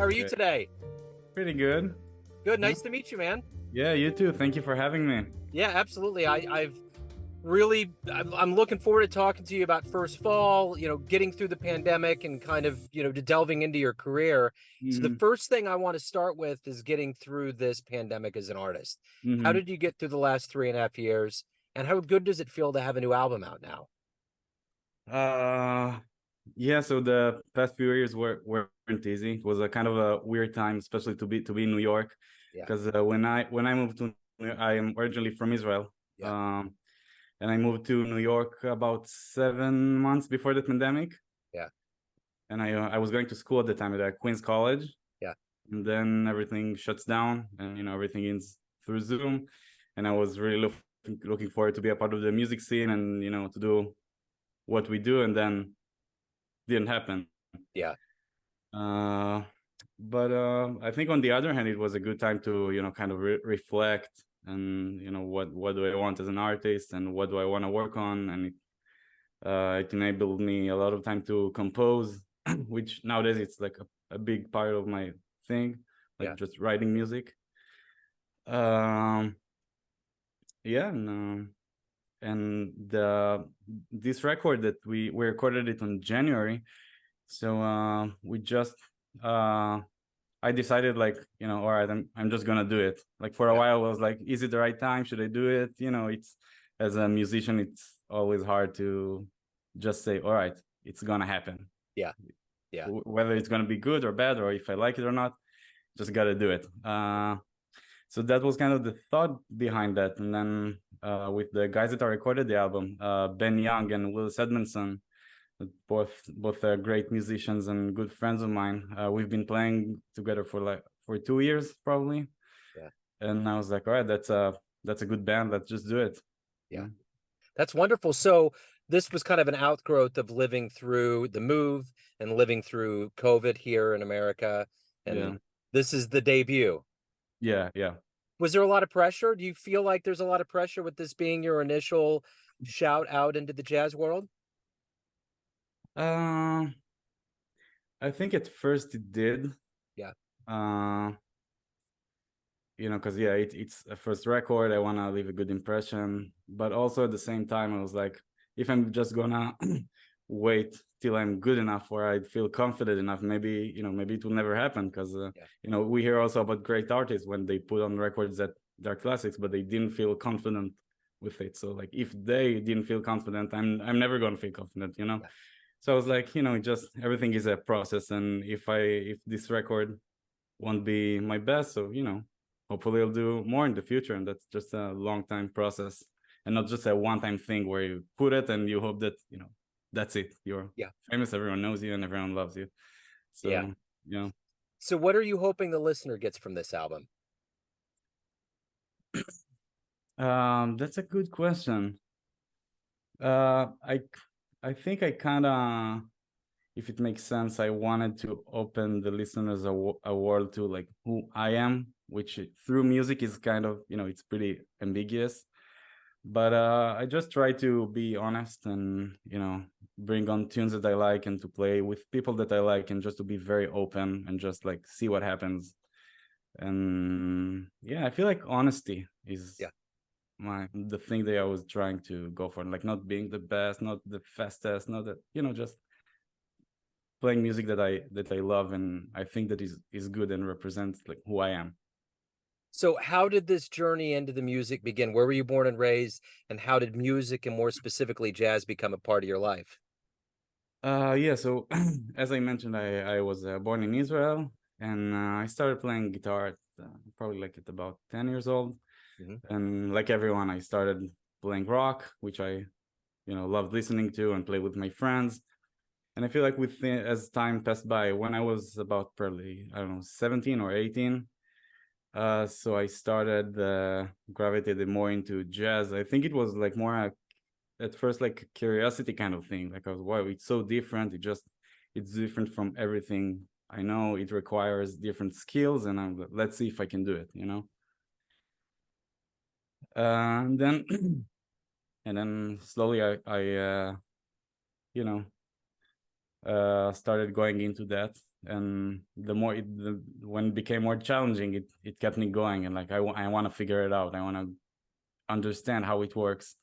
are you Okay. today? Pretty good. Good. Yeah. Nice to meet you, man. Yeah, you too. Thank you for having me. Yeah, absolutely. I'm looking forward to talking to you about First Fall, getting through the pandemic and kind of, delving into your career. So the hmm first thing I want to start with is getting through this pandemic as an artist. How hmm did you get through the last 3.5 years? And how good does it feel to have a new album out now? Uh, yeah. So the past few years weren't easy. It was a kind of a weird time, especially to be in New York, Yeah, because when I moved to, I am originally from Israel. yeah, Um, and I moved to New York about 7 months before the pandemic, yeah, and I was going to school at the time at Queens College, yeah, and then everything shuts down, and everything is through Zoom, and I was really looking forward to be a part of the music scene and to do what we do, and then didn't happen. yeah, uh but I think on the other hand it was a good time to kind of reflect, and what do I want as an artist and what do I want to work on, and it enabled me a lot of time to compose, which nowadays it's like a big part of my thing, like yeah. just writing music. um yeah, and this record that we recorded it on January. So we just uh I decided, like, all right, I'm just gonna do it. Like, for a Yeah. while I was like, is it the right time? Should I do it? It's, as a musician, it's always hard to just say, all right, it's gonna happen. Yeah. Yeah. Whether it's gonna be good or bad, or if I like it or not, just gotta do it. So that was kind of the thought behind that. And then with the guys that I recorded the album, Ben Young and Willis Edmondson, both great musicians and good friends of mine. We've been playing together for 2 years probably, Yeah. and I was like, all right, that's a good band. Let's just do it. Yeah. That's wonderful. So this was kind of an outgrowth of living through the move and living through COVID here in America. And Yeah, this is the debut. yeah, yeah. Was there a lot of pressure? Do you feel like there's a lot of pressure with this being your initial shout out into the jazz world? Uh, I think at first it did. Yeah. Uh, because it's a first record. I want to leave a good impression, but also at the same time, I was like, if I'm just gonna wait till I'm good enough or I feel confident enough, maybe it will never happen. Because Yeah. we hear also about great artists when they put on records that they're classics, but they didn't feel confident with it. So, like, if they didn't feel confident, I'm never gonna feel confident. Yeah. So I was like, just everything is a process, and if this record won't be my best, so hopefully I'll do more in the future, and that's just a long time process, and not just a one-time thing where you put it and you hope that that's it, you're Yeah. famous, everyone knows you and everyone loves you. Yeah. So yeah. So what are you hoping the listener gets from this album? That's a good question. uh i I think I kind of, if it makes sense, I wanted to open the listeners a world to, like, who I am, which through music is kind of, it's pretty ambiguous. But I just try to be honest and, bring on tunes that I like and to play with people that I like, and just to be very open and just, like, see what happens. And yeah, I feel like honesty is Yeah. the thing that I was trying to go for, like, not being the best, not the fastest, not that, just playing music that I love, and I think that is good and represents, like, who I am. So how did this journey into the music begin? Where were you born and raised? And how did music, and more specifically jazz, become a part of your life? Yeah, so as I mentioned, I was born in Israel, and I started playing guitar at, probably, like, at about 10 years old. Mhm. And like everyone, I started playing rock, which I loved listening to and play with my friends. And I feel like as time passed by, when I was about probably, I don't know, 17 or 18, so I started gravitated more into jazz. I think it was like more at first like a curiosity kind of thing. Like, I was, wow, it's so different. It's different from everything I know. It requires different skills, and I'm like, let's see if I can do it. And then and then slowly I you know started going into that, and when it became more challenging, it kept me going, and like I want to figure it out. I want to understand how it works.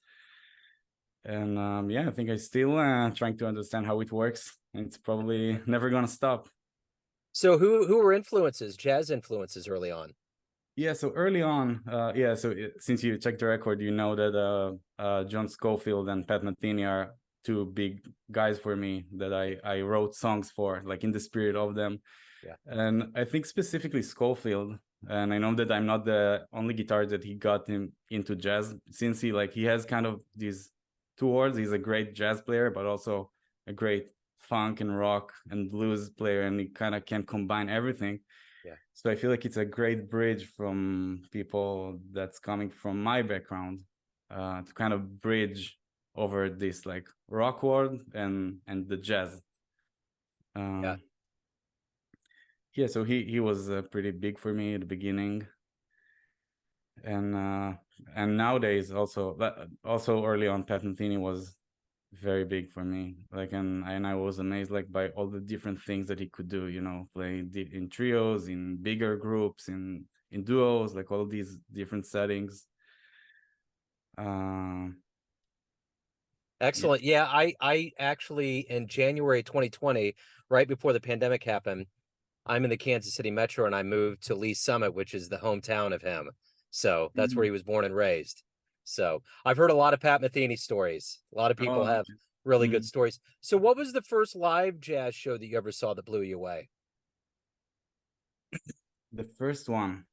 And yeah, I think I still trying to understand how it works. And it's probably never gonna stop. So who were influences, jazz influences early on? Yeah, so early on, since you checked the record, you know that John Scofield and Pat Metheny are two big guys for me that I wrote songs for, like in the spirit of them. Yeah. And I think specifically Scofield, and I know that I'm not the only guitarist that he got him into jazz, since he has kind of these two worlds. He's a great jazz player, but also a great funk and rock and blues player, and he kind of can combine everything. Yeah. So I feel like it's a great bridge from people that's coming from my background, to kind of bridge over this like rock world and the jazz. Yeah. Yeah, so he was pretty big for me at the beginning, and nowadays also early on, Pat Metheny was very big for me. Like, and I was amazed like by all the different things that he could do. Play in trios, in bigger groups, in duos, like all these different settings. Excellent. Yeah, I actually in January 2020, right before the pandemic happened, I'm in the Kansas City Metro and I moved to Lee Summit, which is the hometown of him. So that's where he was born and raised. So I've heard a lot of Pat Metheny stories. A lot of people Oh, have really good mm. stories. So what was the first live jazz show that you ever saw that blew you away? The first one,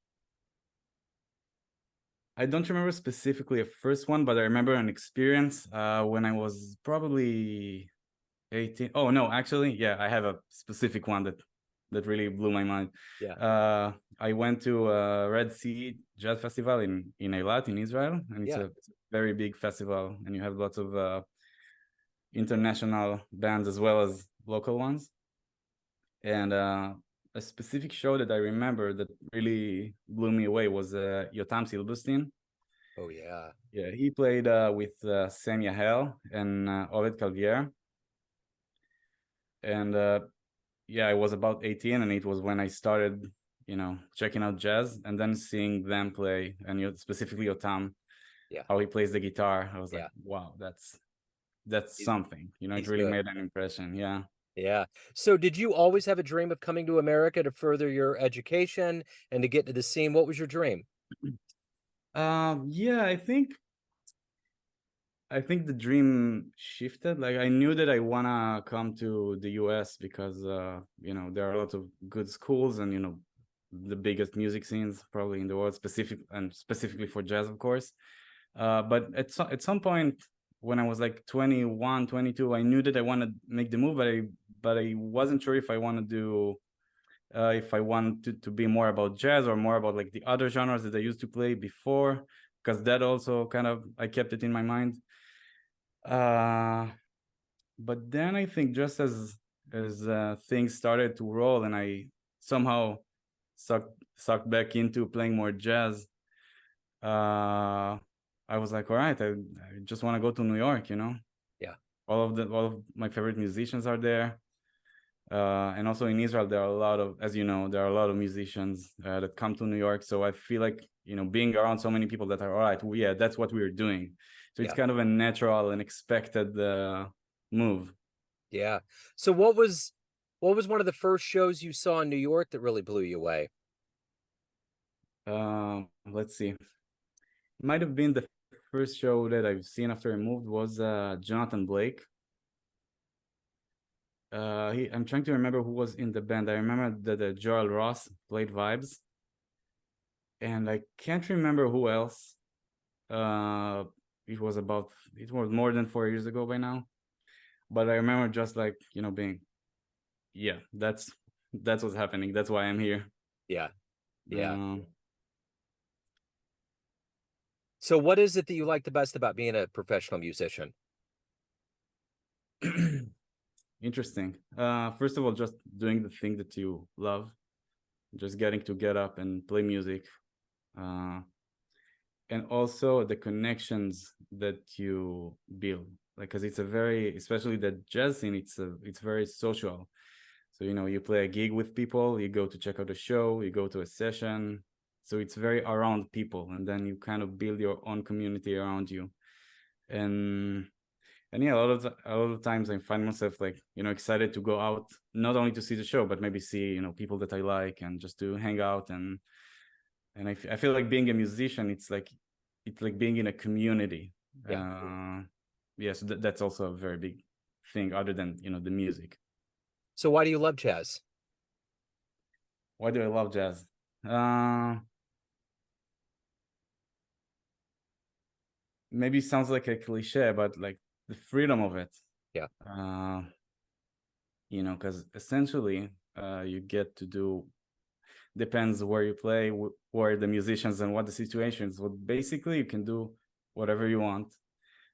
I don't remember specifically a first one, but I remember an experience when I was probably 18. Oh no, actually, yeah, I have a specific one that really blew my mind. Yeah. I went to Red Sea Jazz Festival in Eilat in Israel, and it's Yeah. a very big festival, and you have lots of international bands as well as local ones. And a specific show that I remember that really blew me away was Yotam Silberstein. Oh yeah. Yeah, he played with Sam Yahel and Ovid Calvier. And yeah, I was about 18, and it was when I started, checking out jazz and then seeing them play, and specifically Yotam, Yeah. how he plays the guitar. I was like, Yeah. wow, that's He's, something. It he's really good. made an impression. Yeah. Yeah. So did you always have a dream of coming to America to further your education and to get to the scene? What was your dream? Yeah, I think the dream shifted. Like, I knew that I wanna come to the US because there are a lot of good schools, and the biggest music scenes probably in the world, specifically for jazz, of course. But at some point when I was like 21, 22, I knew that I want to make the move, but I wasn't sure if I want to do if I want to be more about jazz or more about like the other genres that I used to play before, because that also kind of, I kept it in my mind. But then I think just as things started to roll, and I somehow sucked back into playing more jazz, I was like, all right, I just want to go to New York. Yeah. All of my favorite musicians are there. And also in Israel, there are a lot of, as you know, there are a lot of musicians that come to New York. So I feel like, being around so many people that are, all right, yeah, that's what we're doing. So it's Yeah. kind of a natural and expected move. Yeah. So what was one of the first shows you saw in New York that really blew you away? Let's see. It might have been the first show that I've seen after I moved was Jonathan Blake. I'm trying to remember who was in the band. I remember that Joel Ross played vibes, and I can't remember who else. Uh, it was more than 4 years ago by now, but I remember just like being, yeah, that's what's happening. That's why I'm here. Yeah. Yeah. Um, So what is it that you like the best about being a professional musician? Interesting. First of all, just doing the thing that you love, just getting to get up and play music. And also the connections that you build, like, because it's a very, especially the jazz scene, it's very social. So, you play a gig with people, you go to check out a show, you go to a session. So it's very around people, and then you kind of build your own community around you. And yeah, a lot of times I find myself like, excited to go out, not only to see the show, but maybe see, people that I like, and just to hang out. And I feel like being a musician, it's like being in a community. Yeah. So that's also a very big thing, other than, the music. So why do you love jazz? Why do I love jazz? Maybe it sounds like a cliche, but like the freedom of it. Yeah. Because essentially, you get to do, depends where you play, where the musicians, and what the situations. But basically, you can do whatever you want,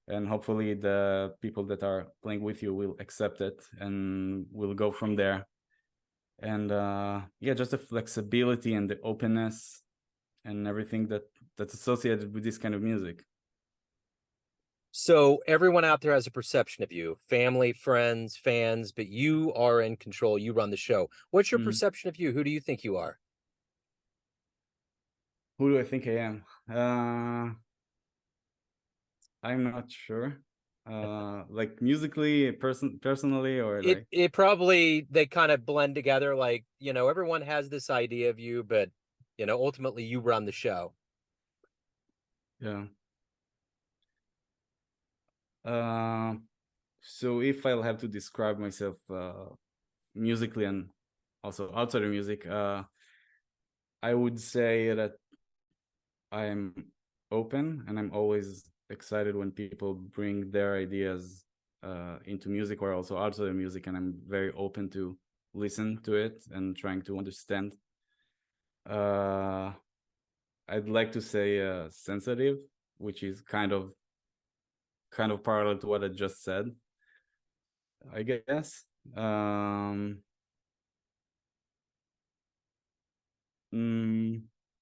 and hopefully the people that are playing with you will accept it, and we'll go from there. And just the flexibility and the openness and everything that's associated with this kind of music. So everyone out there has a perception of you, family, friends, fans, but you are in control. You run the show. What's your perception of you? Who do you think you are? Who do I think I am? I'm not sure. Like musically, personally, or like it probably, they kind of blend together. Like, everyone has this idea of you, but ultimately you run the show. Yeah. So if I'll have to describe myself musically and also outside of music, I would say that I'm open, and I'm always excited when people bring their ideas into music, or also outside of music, and I'm very open to listen to it and trying to understand. I'd like to say sensitive, which is kind of parallel to what I just said, I guess.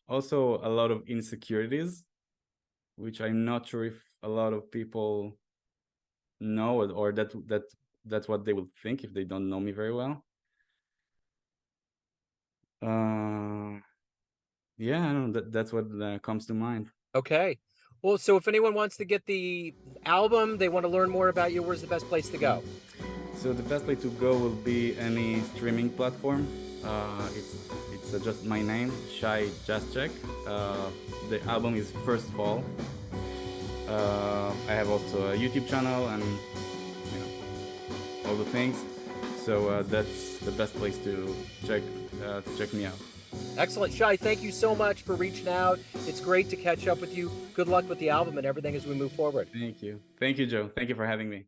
Also a lot of insecurities, which I'm not sure if a lot of people know, or that's what they will think if they don't know me very well. Yeah, I don't know, that's what comes to mind. Okay. Well, so if anyone wants to get the album, they want to learn more about you, where's the best place to go? So the best place to go will be any streaming platform. It's just my name, Shai Jaschek. The album is First Fall. I have also a YouTube channel, and all the things. So that's the best place to check me out. Excellent. Shai, thank you so much for reaching out. It's great to catch up with you. Good luck with the album and everything as we move forward. Thank you, Joe. Thank you for having me.